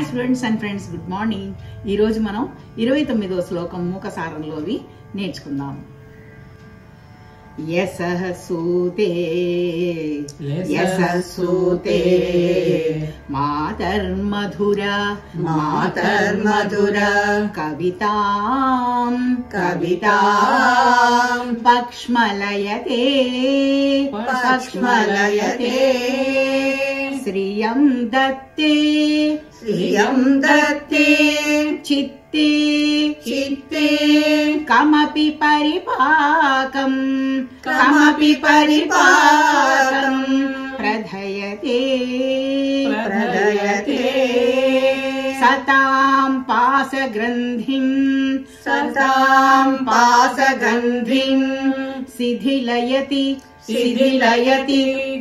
Hi students and friends, good morning. ఈ రోజు మనం 29వ శ్లోకం మూకసారంలోవి నేర్చుకుందాం. యసః సూతే మాతర్మధుర కవితాం పక్ష్మలయతే శ్రియం దత్తే చిత్తే కమపి పరిపాకం ప్రధయతే సతాం పాసగ్రంథిం శిథిలయతి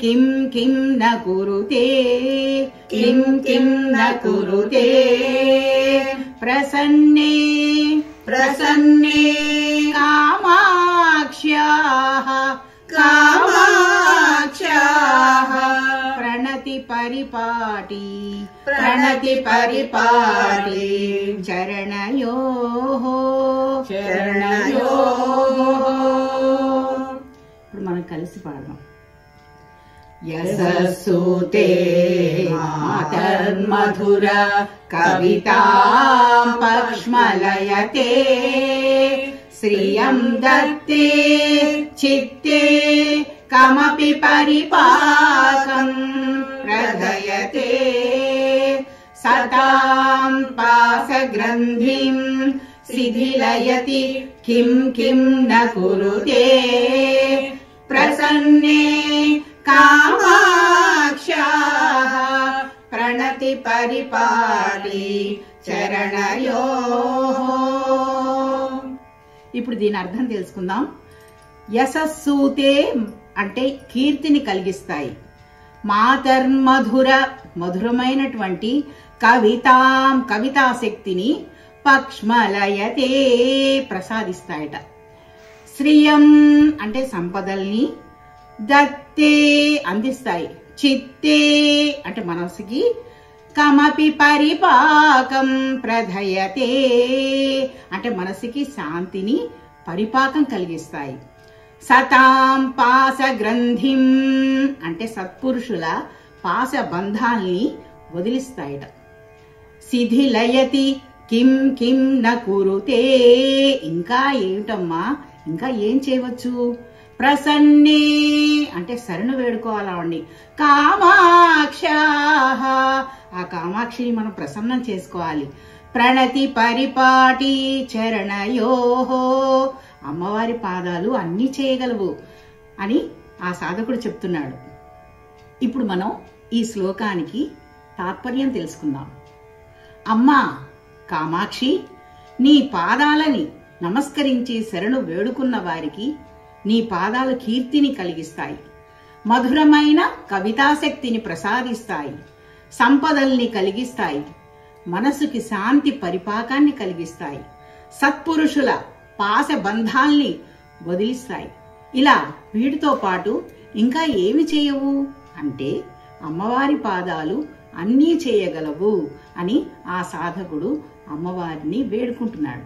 కిం కిం న కురుతే ప్రసన్నే కామాక్ష్యాః ప్రణతి పరిపాటి చరణయోః. ఇప్పుడు మనం కలిసి పాడదాం. యసః సూతే మాతర్మధుర కవితాం పక్ష్మలయతే శ్రియం దత్తే చిత్తే కమపి పరిపాకం ప్రధయతే సతాం పాసగ్రంథిం శిథిలయతి కిం కిం న కురుతే ప్రసన్నే కామాక్ష్యాః ప్రణతి పరిపాటి చరణయోః. ఇప్పుడు దీని అర్థం తెలుసుకుందాం. యశస్సూతే అంటే కీర్తిని కలిగిస్తాయి. మాతర్మధుర మధురమైనటువంటి కవితాం కవితాశక్తిని పక్ష్మలయతే ప్రసాదిస్తాయట. శ్రియం అంటే సంపదల్ని, దత్తే అందిస్తాయి, చిత్తే అంటే మనసుకి, కమపి పరిపాకం ప్రధయతే అంటే మనసుకి శాంతిని పరిపాకం కలిగిస్తాయి. సతాం పాసగ్రంథిం అంటే సత్పురుషుల పాస బంధాల్ని వదిలిస్తాయట. శిథిలయతి కిం కిం న కురుతే ఇంకా ఏమిటమ్మా, ఇంకా ఏం చేయవచ్చు. ప్రసన్నే అంటే శరణు వేడుకోవాలండి. కామాక్ష్యాః ఆ కామాక్షిని మనం ప్రసన్నం చేసుకోవాలి. ప్రణతి పరిపాటి చరణయోః అమ్మవారి పాదాలు అన్నీ చేయగలవు అని ఆ సాధకుడు చెప్తున్నాడు. ఇప్పుడు మనం ఈ శ్లోకానికి తాత్పర్యం తెలుసుకుందాం. అమ్మా కామాక్షి, నీ పాదాలని నమస్కరించి శరణు వేడుకున్న వారికి నీ పాదాలు కీర్తిని కలిగిస్తాయి, మధురమైన కవితాశక్తిని ప్రసాదిస్తాయి, సంపదల్ని కలిగిస్తాయి, మనసుకి శాంతి పరిపాకాన్ని కలిగిస్తాయి, సత్పురుషుల పాస బంధాల్ని వదిలిస్తాయి. ఇలా వీటితో పాటు ఇంకా ఏమి చేయవు అంటే అమ్మవారి పాదాలు అన్నీ చేయగలవు అని ఆ సాధకుడు అమ్మవారిని వేడుకుంటున్నాడు.